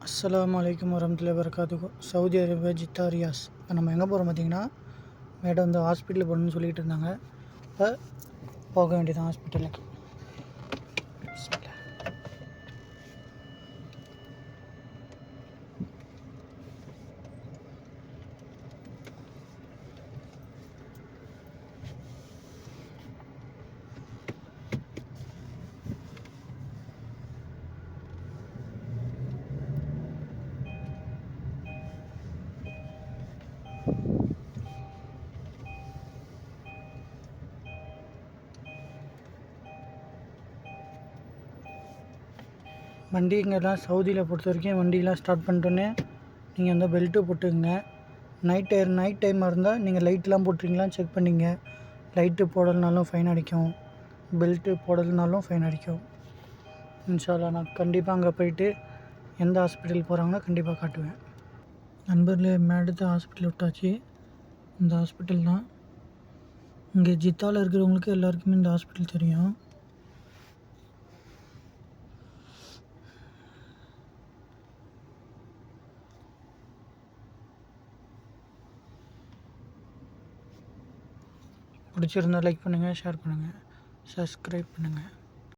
அஸ்ஸலாமு அலைக்கும் வரமத்துல்லாஹி வபரகாத்துஹு. Saudi Arabia Jeddah Riyas. இப்போ நம்ம எங்கே போகிறோம் பார்த்தீங்கன்னா, மேடம் வந்து ஹாஸ்பிட்டல் போகணுன்னு சொல்லிகிட்டு இருந்தாங்க. இப்போ போக வேண்டியதான் ஹாஸ்பிட்டலுக்கு. வண்டிங்கெல்லாம் சவுதியில் பொறுத்த வரைக்கும் வண்டியெலாம் ஸ்டார்ட் பண்ணிட்டோன்னே நீங்கள் வந்து பெல்ட்டு போட்டுக்கங்க. நைட் டைமாக இருந்தால் நீங்கள் லைட்லாம் போட்டுறீங்களான்னு செக் பண்ணிங்க. லைட்டு போடலைனாலும் ஃபைன் அடிக்கும், பெல்ட்டு போடலைனாலும் ஃபைன் அடிக்கும். இன்ஷா அல்லாஹ் நான் கண்டிப்பாக அங்கே போயிட்டு எந்த ஹாஸ்பிட்டல் போகிறாங்கன்னா கண்டிப்பாக காட்டுவேன். நண்பர்களே, மேடத்தை ஹாஸ்பிட்டல் விட்டாச்சு. இந்த ஹாஸ்பிட்டல் தான். இங்கே ஜித்தாவில் இருக்கிறவங்களுக்கு எல்லாருக்குமே இந்த ஹாஸ்பிட்டல் தெரியும். பிடிச்சிருந்தால் லைக் பண்ணுங்கள், ஷேர் பண்ணுங்கள், சப்ஸ்கிரைப் பண்ணுங்கள்.